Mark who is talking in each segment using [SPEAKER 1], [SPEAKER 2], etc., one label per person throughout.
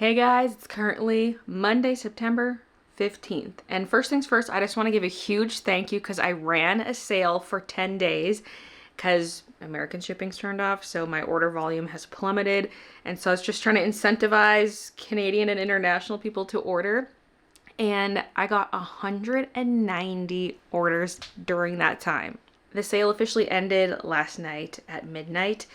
[SPEAKER 1] Hey guys, it's currently Monday, September 15th. And first things first, I just want to give a huge thank you because I ran a sale for 10 days because American shipping's turned off, so my order volume has plummeted. And so I was just trying to incentivize Canadian and international people to order. And I got 190 orders during that time. The sale officially ended last night at midnight,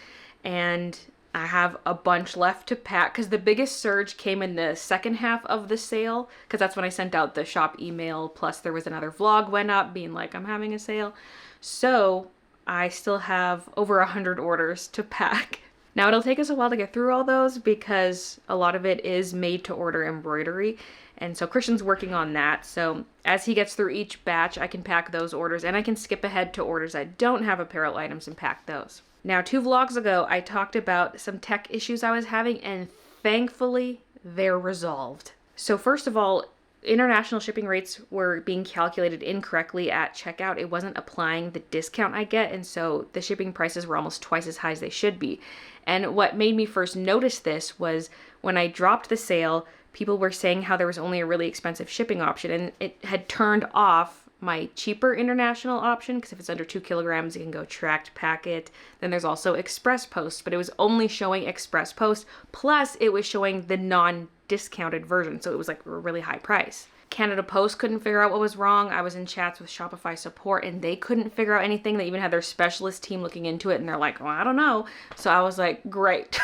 [SPEAKER 1] and I have a bunch left to pack because the biggest surge came in the second half of the sale because that's when I sent out the shop email. Plus, there was another vlog went up being like, I'm having a sale. So I still have over 100 orders to pack. Now, it'll take us a while to get through all those because a lot of it is made to order embroidery. And so Christian's working on that. So as he gets through each batch, I can pack those orders and I can skip ahead to orders that don't have apparel items and pack those. Now, 2 vlogs ago, I talked about some tech issues I was having, and thankfully, they're resolved. So first of all, international shipping rates were being calculated incorrectly at checkout. It wasn't applying the discount I get, and so the shipping prices were almost twice as high as they should be. And what made me first notice this was when I dropped the sale, people were saying how there was only a really expensive shipping option, and it had turned off my cheaper international option because if it's under 2 kilograms, you can go tracked packet. Then there's also express post, but it was only showing express post, plus it was showing the non-discounted version, so it was like a really high price. Canada Post couldn't figure out what was wrong. I was in chats with Shopify support and they couldn't figure out anything. They even had their specialist team looking into it and they're like, well, I don't know. So I was like, great.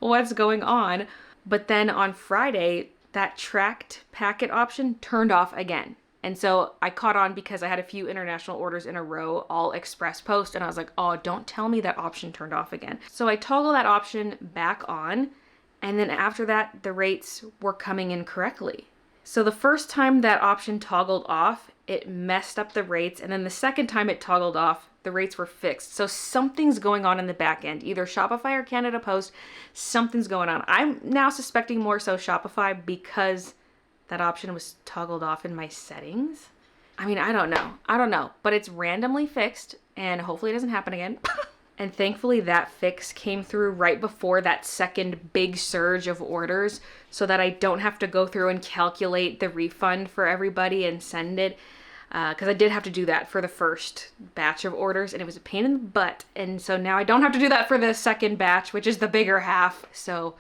[SPEAKER 1] What's going on? But then on Friday, that tracked packet option turned off again. And so I caught on because I had a few international orders in a row, all express post, and I was like, oh, don't tell me that option turned off again. So I toggle that option back on, and then after that, the rates were coming in correctly. So the first time that option toggled off, it messed up the rates, and then the second time it toggled off, the rates were fixed. So something's going on in the back end, either Shopify or Canada Post, something's going on. I'm now suspecting more so Shopify because that option was toggled off in my settings. I mean, I don't know, but it's randomly fixed and hopefully it doesn't happen again. And thankfully that fix came through right before that second big surge of orders so that I don't have to go through and calculate the refund for everybody and send it. Because I did have to do that for the first batch of orders and it was a pain in the butt. And so now I don't have to do that for the second batch, which is the bigger half. So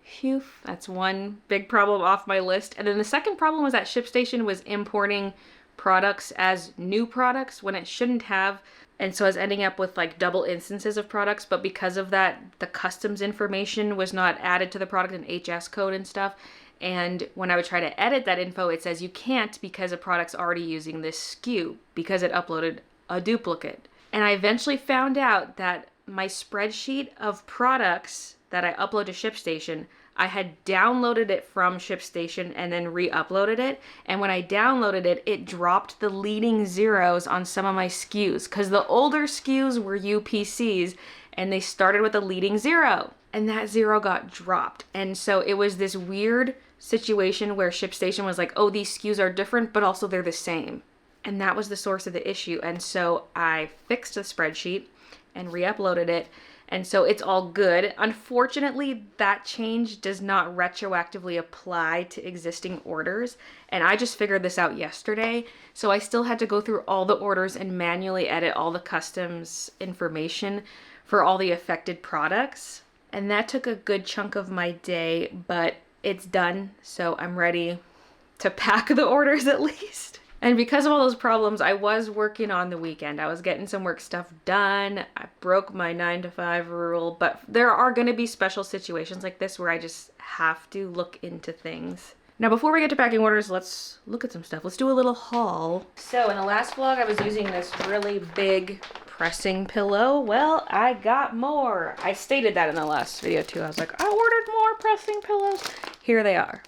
[SPEAKER 1] phew, that's one big problem off my list. And then the second problem was that ShipStation was importing products as new products when it shouldn't have. And so I was ending up with like double instances of products, but because of that, the customs information was not added to the product in HS code and stuff. And when I would try to edit that info, it says you can't because a product's already using this SKU because it uploaded a duplicate. And I eventually found out that my spreadsheet of products that I upload to ShipStation, I had downloaded it from ShipStation and then re-uploaded it. And when I downloaded it, it dropped the leading zeros on some of my SKUs because the older SKUs were UPCs and they started with a leading 0 and that 0 got dropped. And so it was this weird situation where ShipStation was like, oh, these SKUs are different, but also they're the same. And that was the source of the issue. And so I fixed the spreadsheet and re-uploaded it. And so it's all good. Unfortunately, that change does not retroactively apply to existing orders. And I just figured this out yesterday. So I still had to go through all the orders and manually edit all the customs information for all the affected products. And that took a good chunk of my day, but it's done. So I'm ready to pack the orders at least. And because of all those problems, I was working on the weekend. I was getting some work stuff done. I broke my 9-to-5 rule, but there are going to be special situations like this where I just have to look into things. Now, before we get to packing orders, let's look at some stuff. Let's do a little haul. So in the last vlog, I was using this really big pressing pillow. Well, I got more. I stated that in the last video too. I was like, I ordered more pressing pillows. Here they are.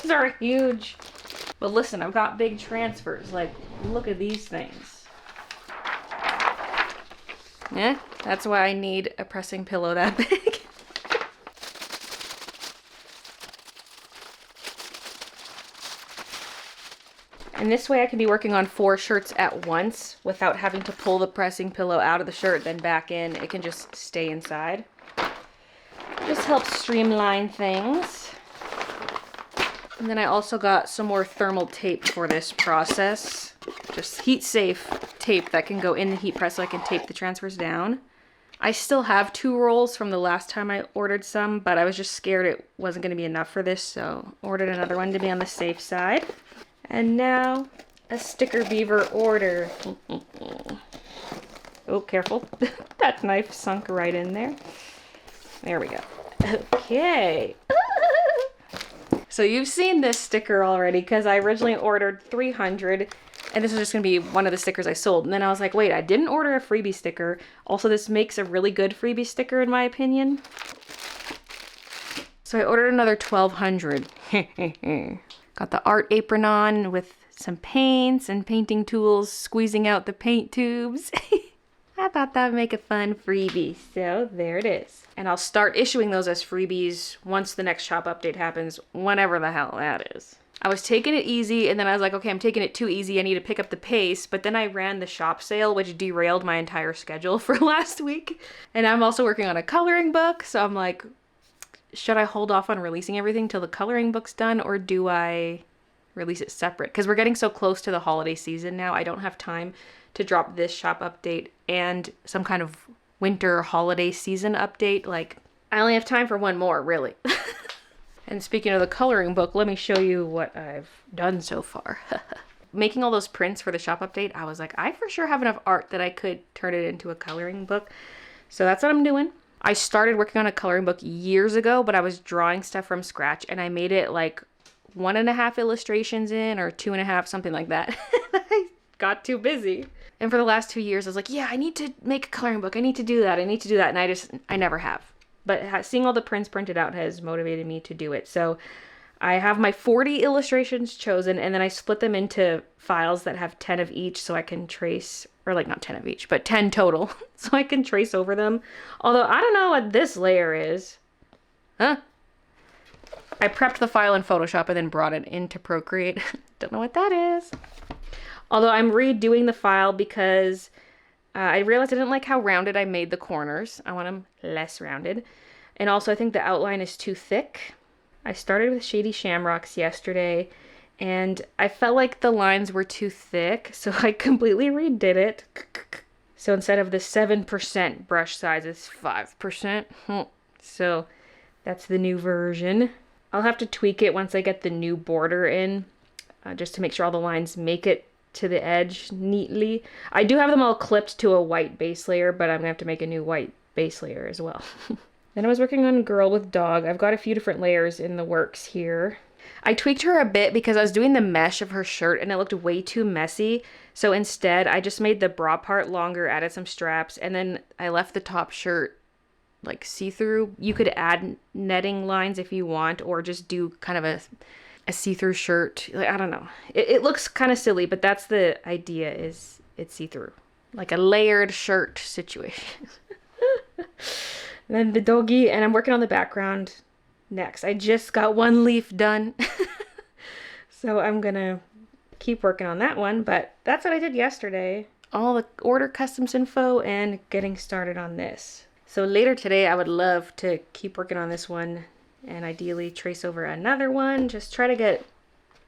[SPEAKER 1] These are huge. But listen, I've got big transfers. Like, look at these things. Yeah, that's why I need a pressing pillow that big. And this way I can be working on 4 shirts at once without having to pull the pressing pillow out of the shirt, then back in. It can just stay inside. This helps streamline things. And then I also got some more thermal tape for this process. Just heat safe tape that can go in the heat press so I can tape the transfers down. I still have 2 rolls from the last time I ordered some, but I was just scared it wasn't going to be enough for this, so ordered another one to be on the safe side. And now, a sticker beaver order. Oh, careful. That knife sunk right in there. There we go. Okay. So you've seen this sticker already because I originally ordered 300 and this was just going to be one of the stickers I sold. And then I was like, wait, I didn't order a freebie sticker. Also, this makes a really good freebie sticker in my opinion. So I ordered another 1,200. Got the art apron on with some paints and painting tools, squeezing out the paint tubes. I thought that would make a fun freebie, so there it is. And I'll start issuing those as freebies once the next shop update happens, whenever the hell that is. I was taking it easy, and then I was like, okay, I'm taking it too easy, I need to pick up the pace, but then I ran the shop sale, which derailed my entire schedule for last week. And I'm also working on a coloring book, so I'm like, should I hold off on releasing everything till the coloring book's done, or do I release it separate? Because we're getting so close to the holiday season now, I don't have time to drop this shop update and some kind of winter holiday season update. Like, I only have time for one more, really. And speaking of the coloring book, let me show you what I've done so far. Making all those prints for the shop update, I was like, I for sure have enough art that I could turn it into a coloring book. So that's what I'm doing. I started working on a coloring book years ago, but I was drawing stuff from scratch and I made it like 1.5 illustrations in or 2.5, something like that. I got too busy. And for the last 2 years, I was like, yeah, I need to make a coloring book. I need to do that. I need to do that. And I never have. But seeing all the prints printed out has motivated me to do it. So I have my 40 illustrations chosen, and then I split them into files that have 10 of each so I can trace, or like not 10 of each, but 10 total, so I can trace over them. Although I don't know what this layer is. Huh? I prepped the file in Photoshop and then brought it into Procreate. Don't know what that is. Although I'm redoing the file because I realized I didn't like how rounded I made the corners. I want them less rounded. And also I think the outline is too thick. I started with Shady Shamrocks yesterday and I felt like the lines were too thick, so I completely redid it. So instead of the 7% brush size, it's 5%. So that's the new version. I'll have to tweak it once I get the new border in, just to make sure all the lines make it to the edge neatly. I do have them all clipped to a white base layer, but I'm gonna have to make a new white base layer as well. Then I was working on Girl with Dog. I've got a few different layers in the works here. I tweaked her a bit because I was doing the mesh of her shirt and it looked way too messy. So instead, I just made the bra part longer, added some straps, and then I left the top shirt like see-through. You could add netting lines if you want, or just do kind of a see-through shirt. Like, I don't know. It looks kind of silly, but that's the idea, is it's see-through. Like a layered shirt situation. And then the doggy, and I'm working on the background next. I just got one leaf done. So I'm gonna keep working on that one, but that's what I did yesterday. All the order customs info and getting started on this. So later today, I would love to keep working on this one and ideally trace over another one. Just try to get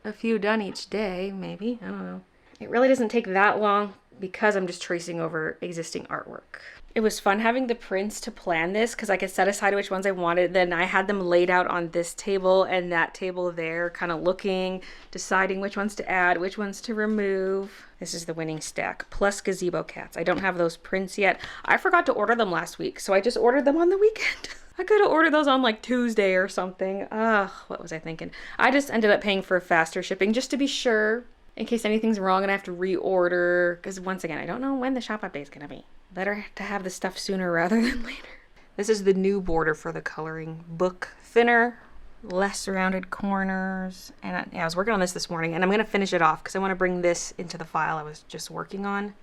[SPEAKER 1] a few done each day, maybe. I don't know. It really doesn't take that long because I'm just tracing over existing artwork. It was fun having the prints to plan this because I could set aside which ones I wanted. Then I had them laid out on this table and that table there, kind of looking, deciding which ones to add, which ones to remove. This is the winning stack, plus gazebo cats. I don't have those prints yet. I forgot to order them last week, so I just ordered them on the weekend. I could have ordered those on like Tuesday or something. Ugh, what was I thinking? I just ended up paying for faster shipping just to be sure, in case anything's wrong and I have to reorder. Because once again, I don't know when the shop update's gonna be. Better to have the stuff sooner rather than later. This is the new border for the coloring book. Thinner, less rounded corners. And I was working on this morning, and I'm gonna finish it off because I want to bring this into the file I was just working on.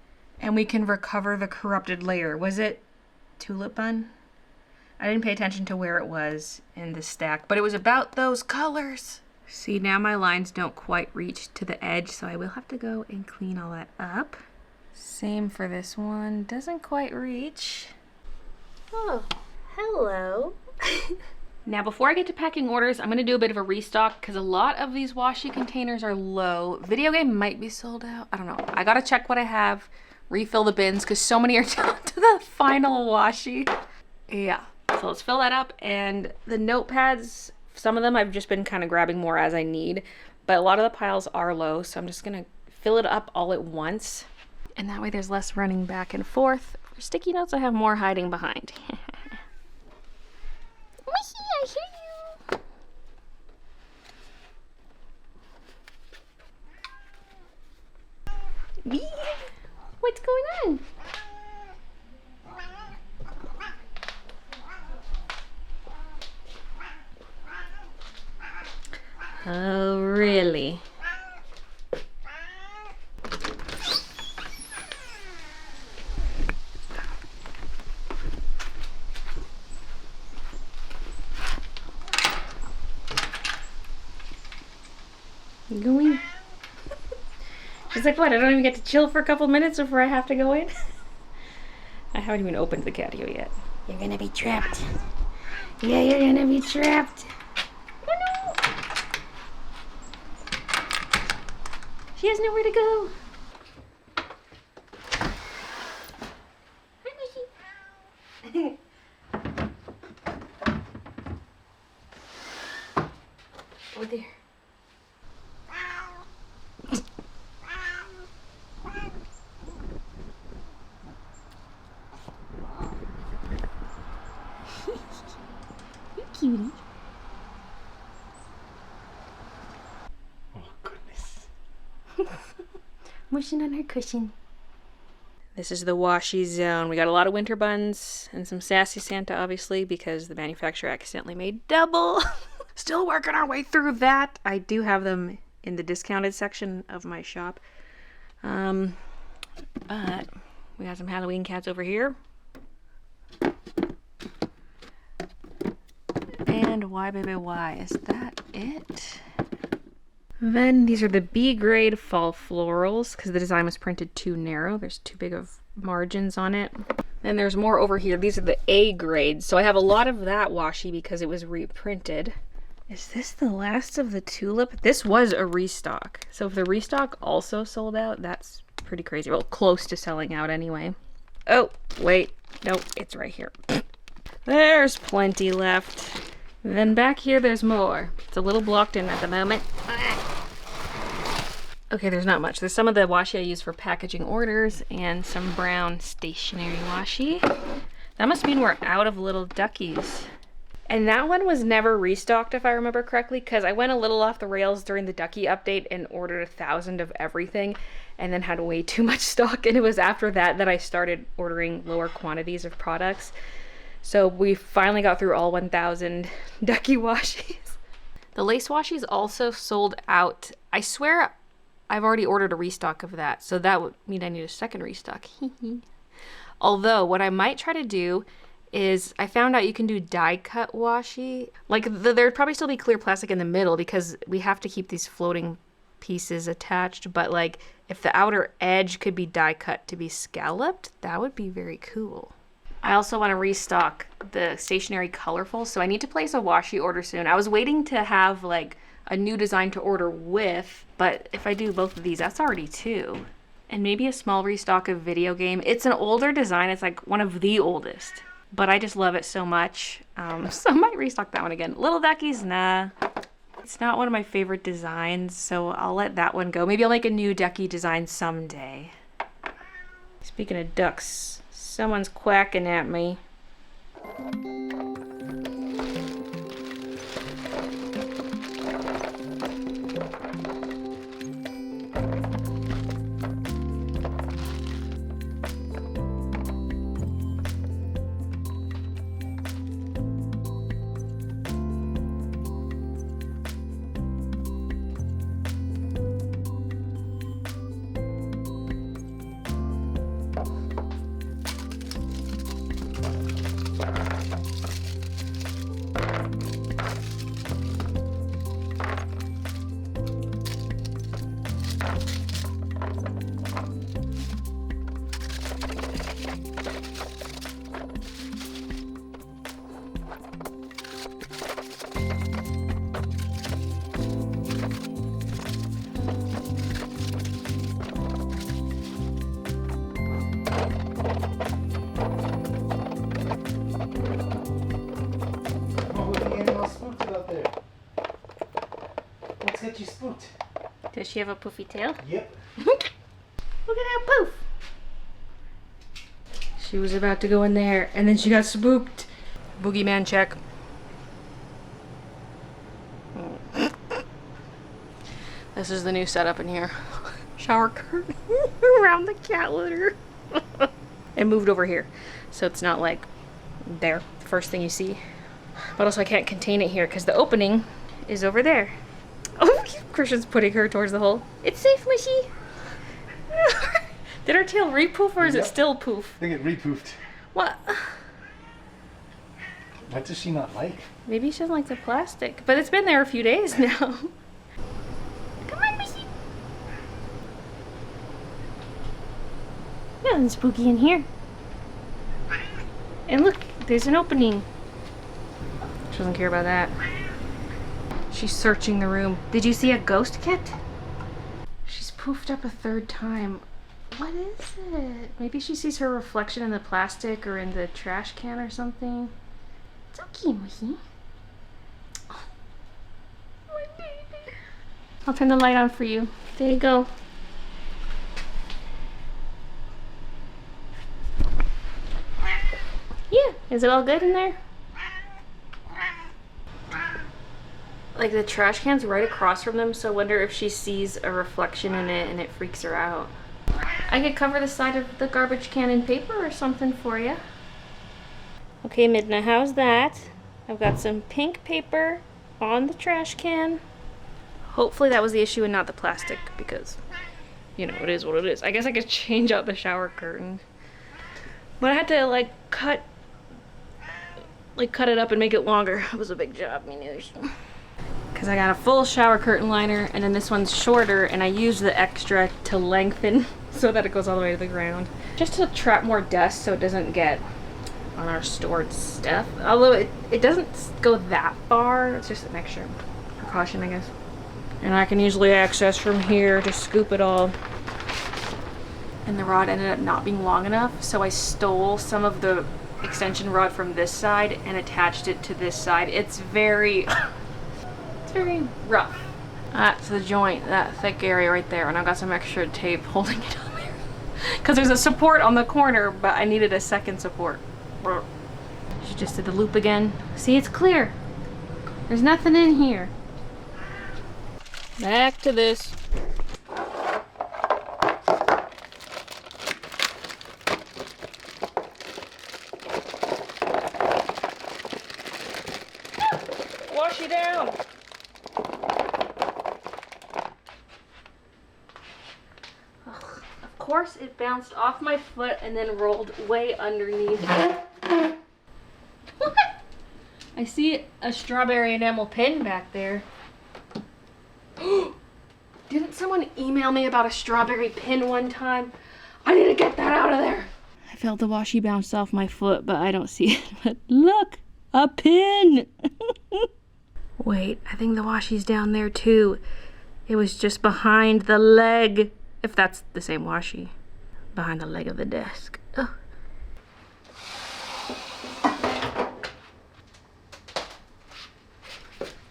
[SPEAKER 1] And we can recover the corrupted layer. Was it tulip bun? I didn't pay attention to where it was in the stack, but it was about those colors. See, now my lines don't quite reach to the edge, so I will have to go and clean all that up. Same for this one, doesn't quite reach. Oh, hello. Now before I get to packing orders, I'm gonna do a bit of a restock because a lot of these washi containers are low. Video game might be sold out, I don't know. I gotta check what I have, refill the bins because so many are down to the final washi. Yeah, so let's fill that up. And the notepads, some of them I've just been kind of grabbing more as I need, but a lot of the piles are low, so I'm just gonna fill it up all at once. And that way there's less running back and forth. For sticky notes, I have more hiding behind. I hear you. What's going on? Oh, really? You going? She's like, what? I don't even get to chill for a couple minutes before I have to go in? I haven't even opened the catio yet. You're gonna be trapped. Yeah, you're gonna be trapped. Oh no! She has nowhere to go. Hi, Mushy. Over there. Cutie.
[SPEAKER 2] Oh, goodness.
[SPEAKER 1] Mushing on her cushion. This is the washi zone. We got a lot of winter buns and some Sassy Santa, obviously, because the manufacturer accidentally made double. Still working our way through that. I do have them in the discounted section of my shop. But we got some Halloween cats over here. And why, baby, why? Is that it? Then these are the B grade fall florals because the design was printed too narrow. There's too big of margins on it. Then there's more over here. These are the A grades. So I have a lot of that washi because it was reprinted. Is this the last of the tulip? This was a restock. So if the restock also sold out, that's pretty crazy. Well, close to selling out anyway. Oh, wait. Nope, it's right here. There's plenty left. Then back here, there's more. It's a little blocked in at the moment. Okay, there's not much. There's some of the washi I use for packaging orders and some brown stationery washi. That must mean we're out of little duckies. And that one was never restocked, if I remember correctly, because I went a little off the rails during the ducky update and ordered 1,000 of everything and then had way too much stock. And it was after that that I started ordering lower quantities of products. So we finally got through all 1,000 ducky washies. The lace washies also sold out. I swear I've already ordered a restock of that, so that would mean I need a second restock. Although what I might try to do is I found out you can do die cut washi. Like there'd probably still be clear plastic in the middle because we have to keep these floating pieces attached, but like if the outer edge could be die cut to be scalloped, that would be very cool. I also want to restock the stationery colorful, so I need to place a washi order soon. I was waiting to have like a new design to order with, but if I do both of these, that's already 2. And maybe a small restock of video game. It's an older design. It's like one of the oldest, but I just love it so much. So I might restock that one again. Little duckies, nah. It's not one of my favorite designs, so I'll let that one go. Maybe I'll make a new ducky design someday. Speaking of ducks, someone's quacking at me. Does she have a poofy tail?
[SPEAKER 2] Yep.
[SPEAKER 1] Look at that poof. She was about to go in there and then she got spooked. Boogeyman check. This is the new setup in here. Shower curtain around the cat litter. It moved over here, so it's not like there, the first thing you see. But also I can't contain it here because the opening is over there. Oh, Christian's putting her towards the hole. It's safe, Mushy. Did her tail repoof or is it still poof?
[SPEAKER 2] I think it repoofed.
[SPEAKER 1] What?
[SPEAKER 2] What does she not like?
[SPEAKER 1] Maybe she doesn't like the plastic, but it's been there a few days now. Come on, Mushy. Nothing spooky in here. And look, there's an opening. She doesn't care about that. She's searching the room. Did you see a ghost kit? She's poofed up a third time. What is it? Maybe she sees her reflection in the plastic or in the trash can or something. It's okay, Mushy. Oh, my baby. I'll turn the light on for you. There you go. Yeah, is it all good in there? Like the trash can's right across from them, so I wonder if she sees a reflection in it and it freaks her out. I could cover the side of the garbage can in paper or something for you. Okay, Midna, how's that? I've got some pink paper on the trash can. Hopefully that was the issue and not the plastic, because, you know, it is what it is. I guess I could change out the shower curtain. But I had to, like, cut it up and make it longer. It was a big job, me news. Because I got a full shower curtain liner, and then this one's shorter, and I used the extra to lengthen so that it goes all the way to the ground. Just to trap more dust so it doesn't get on our stored stuff. Although it doesn't go that far, it's just an extra precaution, I guess. And I can usually access from here to scoop it all. And the rod ended up not being long enough, so I stole some of the extension rod from this side and attached it to this side. It's very it's very rough. That's the joint, that thick area right there, and I've got some extra tape holding it on there because there's a support on the corner, but I needed a second support. She just did the loop again. See, it's clear. There's nothing in here. Back to this. Wash you down. Ugh. Of course it bounced off my foot and then rolled way underneath. I see a strawberry enamel pin back there. Didn't someone email me about a strawberry pin one time? I need to get that out of there. I felt the washi bounce off my foot, but I don't see it. But look, a pin. Wait, I think the washi's down there too. It was just behind the leg, if that's the same washi. Behind the leg of the desk. Ugh.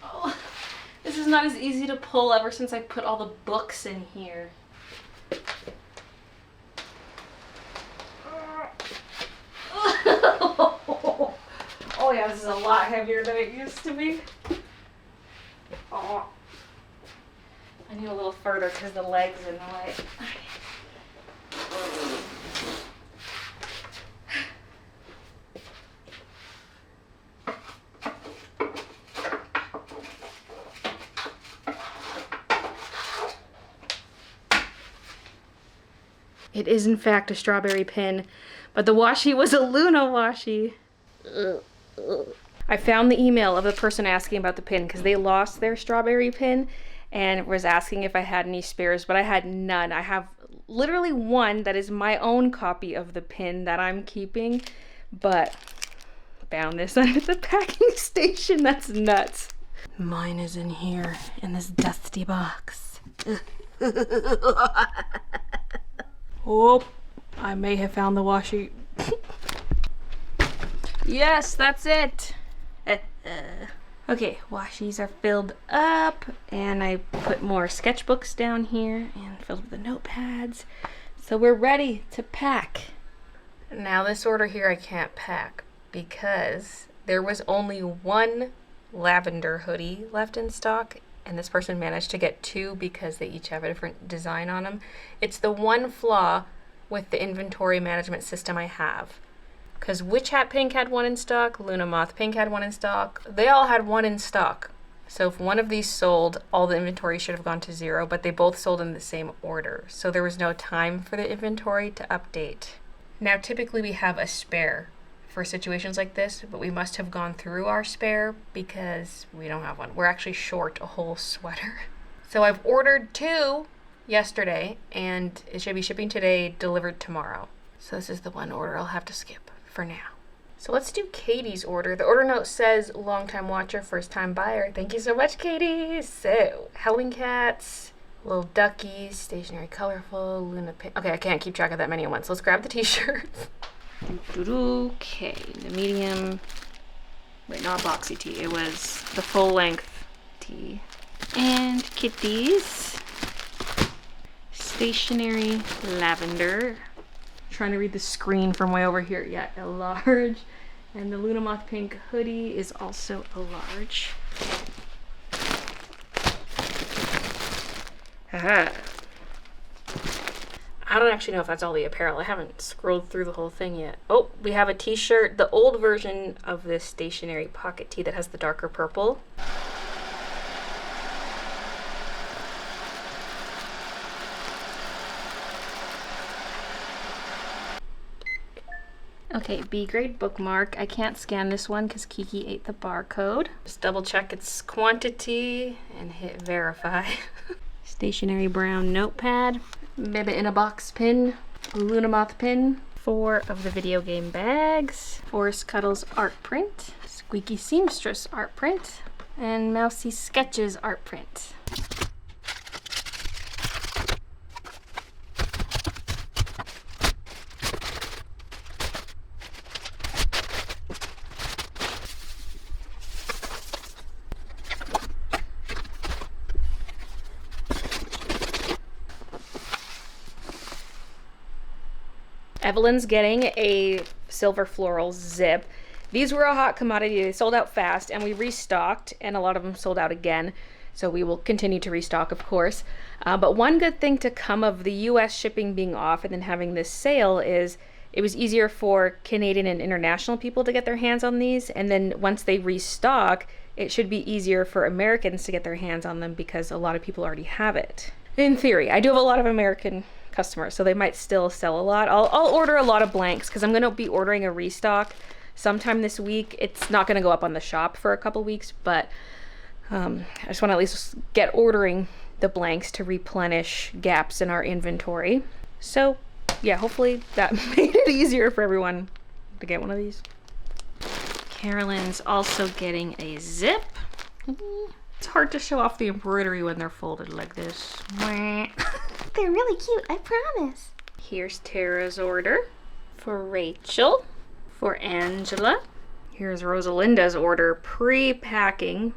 [SPEAKER 1] Oh, this is not as easy to pull ever since I put all the books in here. Oh yeah, this is a lot heavier than it used to be. Oh, I need a little further because the leg's in the way. It is in fact a strawberry pin, but the washi was a Luna washi. I found the email of the person asking about the pin because they lost their strawberry pin and was asking if I had any spares, but I had none. I have literally one that is my own copy of the pin that I'm keeping, but found this under the packing station. That's nuts. Mine is in here in this dusty box. Oh, I may have found the washi. Yes, that's it. Okay, washies are filled up, and I put more sketchbooks down here and filled with the notepads. So we're ready to pack. Now this order here I can't pack because there was only one lavender hoodie left in stock, and this person managed to get two because they each have a different design on them. It's the one flaw with the inventory management system I have. Because Witch Hat Pink had one in stock, Luna Moth Pink had one in stock. They all had one in stock. So if one of these sold, all the inventory should have gone to 0, but they both sold in the same order. So there was no time for the inventory to update. Now typically we have a spare for situations like this, but we must have gone through our spare because we don't have one. We're actually short a whole sweater. So I've ordered 2 yesterday, and it should be shipping today, delivered tomorrow. So this is the one order I'll have to skip for now. So let's do Katie's order. The order note says long-time watcher, first-time buyer. Thank you so much, Katie. So Howling Cats, little duckies, stationary colorful, Luna Pink. Okay, I can't keep track of that many at once. Let's grab the t-shirts. Okay, the medium. Wait, not boxy tee. It was the full-length tee. And kitties. Stationary lavender. Trying to read the screen from way over here. Yeah, a large. And the Luna Moth Pink hoodie is also a large. Haha. I don't actually know if that's all the apparel. I haven't scrolled through the whole thing yet. Oh, we have a t-shirt, the old version of this stationary pocket tee that has the darker purple. Okay, B grade bookmark. I can't scan this one because Kiki ate the barcode. Just double check its quantity and hit verify. Stationary brown notepad. Baby in a box pin. Luna Moth pin. 4 of the video game bags. Forest Cuddles art print. Squeaky Seamstress art print. And Mousy Sketches art print. Evelyn's getting a silver floral zip. These were a hot commodity. They sold out fast, and we restocked, and a lot of them sold out again. So we will continue to restock, of course. But one good thing to come of the US shipping being off and then having this sale is it was easier for Canadian and international people to get their hands on these. And then once they restock, it should be easier for Americans to get their hands on them because a lot of people already have it. In theory, I do have a lot of American customers, so they might still sell a lot. I'll order a lot of blanks because I'm going to be ordering a restock sometime this week. It's not going to go up on the shop for a couple weeks, but I just want to at least get ordering the blanks to replenish gaps in our inventory. So yeah, hopefully that made it easier for everyone to get one of these. Carolyn's also getting a zip. It's hard to show off the embroidery when they're folded like this.
[SPEAKER 3] They're really cute, I promise.
[SPEAKER 1] Here's Tara's order for Rachel, for Angela. Here's Rosalinda's order pre-packing.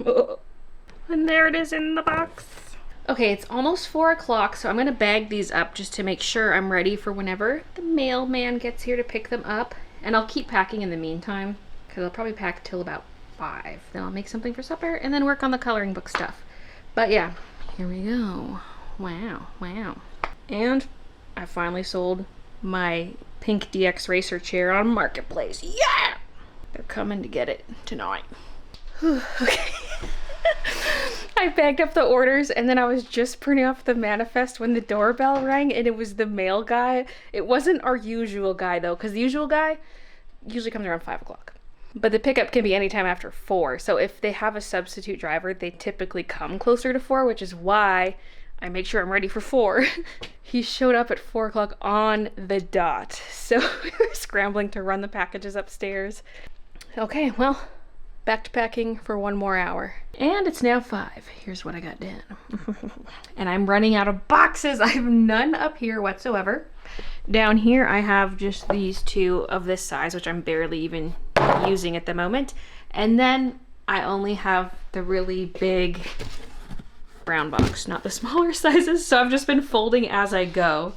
[SPEAKER 1] And there it is in the box. Okay, it's almost 4 o'clock, so I'm gonna bag these up just to make sure I'm ready for whenever the mailman gets here to pick them up. And I'll keep packing in the meantime, because I'll probably pack till about 5. Then I'll make something for supper and then work on the coloring book stuff. But yeah, here we go. Wow, wow. And I finally sold my pink DX Racer chair on Marketplace. Yeah! They're coming to get it tonight. Okay. I bagged up the orders and then I was just printing off the manifest when the doorbell rang and it was the mail guy. It wasn't our usual guy though, because the usual guy usually comes around 5 o'clock. But the pickup can be anytime after 4. So if they have a substitute driver, they typically come closer to 4, which is why I make sure I'm ready for 4. He showed up at 4 o'clock on the dot. So we were scrambling to run the packages upstairs. Okay, well, back to packing for 1 more hour. And it's now 5. Here's what I got done. And I'm running out of boxes. I have none up here whatsoever. Down here I have just these 2 of this size, which I'm barely even using at the moment. And then I only have the really big brown box, not the smaller sizes, so I've just been folding as I go.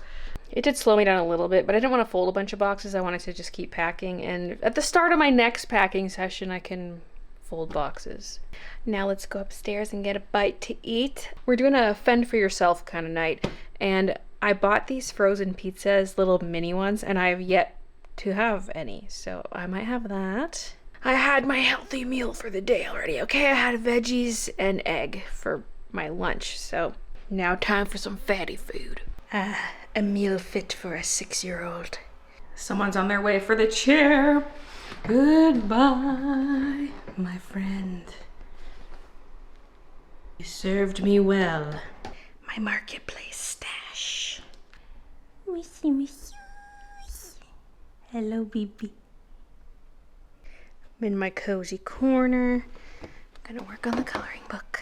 [SPEAKER 1] It did slow me down a little bit, but I didn't want to fold a bunch of boxes. I wanted to just keep packing, and at the start of my next packing session, I can fold boxes. Now let's go upstairs and get a bite to eat. We're doing a fend for yourself kind of night, and I bought these frozen pizzas, little mini ones, and I have yet to have any, so I might have that. I had my healthy meal for the day already, okay? I had veggies and egg for my lunch, so now time for some fatty food. A meal fit for a 6-year-old. Someone's on their way for the chair. Goodbye, my friend. You served me well. My marketplace stash.
[SPEAKER 3] Missy, missy. Hello, baby.
[SPEAKER 1] I'm in my cozy corner. I'm gonna work on the coloring book.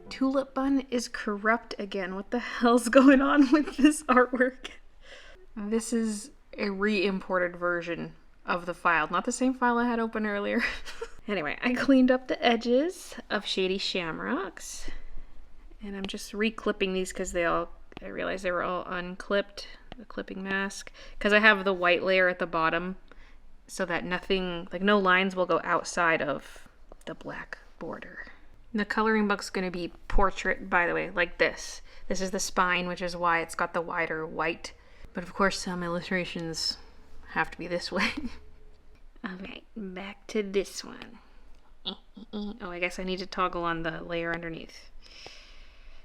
[SPEAKER 1] Tulip Bun is corrupt again. What the hell's going on with this artwork? This is a re-imported version of the file, not the same file I had open earlier. Anyway, I cleaned up the edges of Shady Shamrocks, and I'm just re-clipping these because I realized they were all unclipped, the clipping mask, because I have the white layer at the bottom so that nothing, like no lines will go outside of the black border. The coloring book's going to be portrait, by the way, like this. This is the spine, which is why it's got the wider white. But of course, some illustrations have to be this way. Alright, back to this one. Oh, I guess I need to toggle on the layer underneath.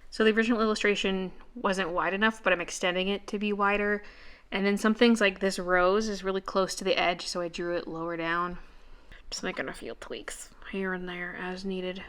[SPEAKER 1] So the original illustration wasn't wide enough, but I'm extending it to be wider. And then some things like this rose is really close to the edge, so I drew it lower down. Just making a few tweaks here and there as needed.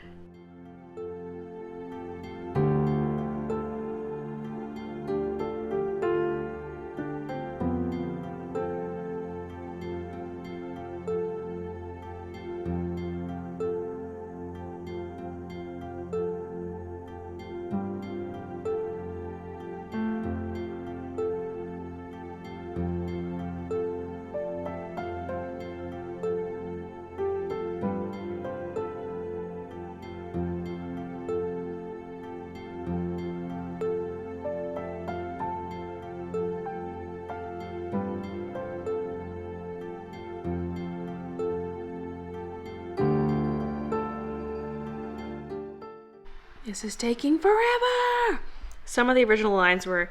[SPEAKER 1] This is taking forever! Some of the original lines were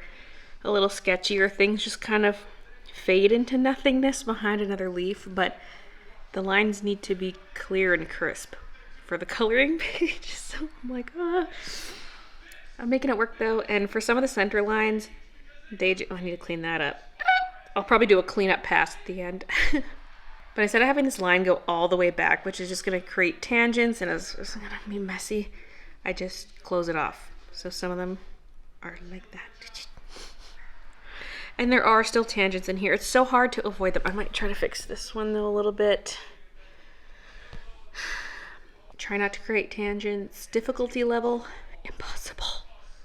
[SPEAKER 1] a little sketchy, or things just kind of fade into nothingness behind another leaf, but the lines need to be clear and crisp for the coloring page. So I'm like, I'm making it work though, and for some of the center lines, I need to clean that up. I'll probably do a cleanup pass at the end. But instead of having this line go all the way back, which is just going to create tangents and it's going to be messy, I just close it off. So some of them are like that. And there are still tangents in here. It's so hard to avoid them. I might try to fix this one though a little bit. Try not to create tangents. Difficulty level, impossible.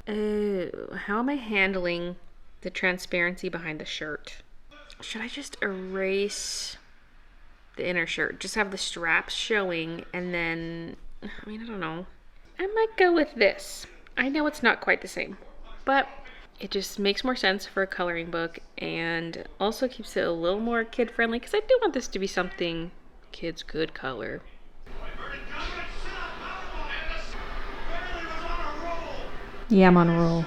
[SPEAKER 1] Oh, how am I handling the transparency behind the shirt? Should I just erase the inner shirt? Just have the straps showing and then, I don't know. I might go with this. I know it's not quite the same, but it just makes more sense for a coloring book and also keeps it a little more kid-friendly because I do want this to be something kids could color. Yeah, I'm on a roll.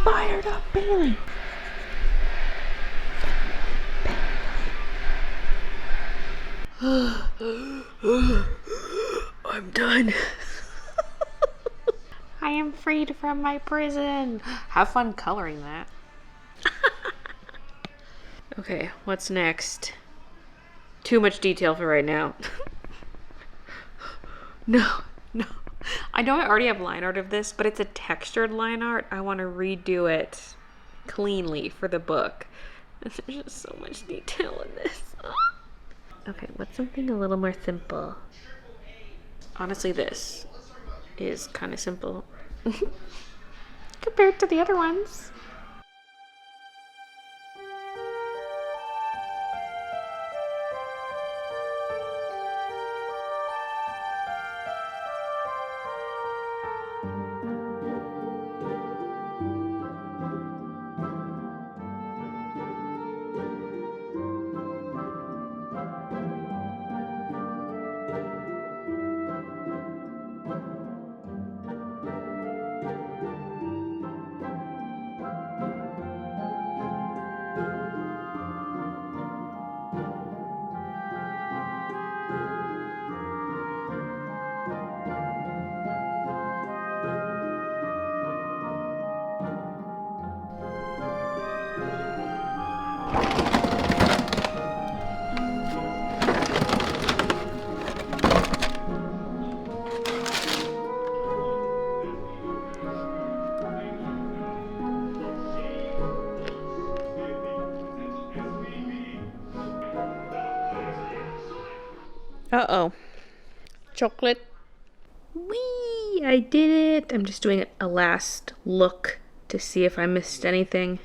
[SPEAKER 1] Fired up Baylee. I'm done. I am freed from my prison. Have fun coloring that. Okay, what's next? Too much detail for right now. No, No. I know I already have line art of this, but it's a textured line art. I want to redo it cleanly for the book. There's just so much detail in this. Okay, what's something a little more simple? Honestly, this is kind of simple compared to the other ones. Uh-oh. Chocolate. Whee! I did it! I'm just doing a last look to see if I missed anything.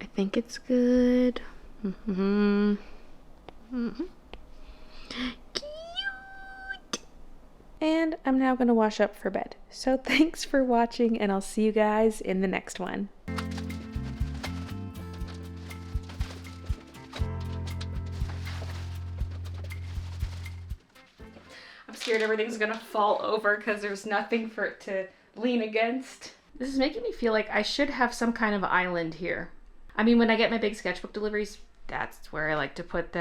[SPEAKER 1] I think it's good. Mm-hmm. Mm-hmm. Cute! And I'm now gonna wash up for bed. So thanks for watching, and I'll see you guys in the next one. I'm scared everything's gonna fall over because there's nothing for it to lean against. This is making me feel like I should have some kind of island here. I mean, when I get my big sketchbook deliveries, that's where I like to put them.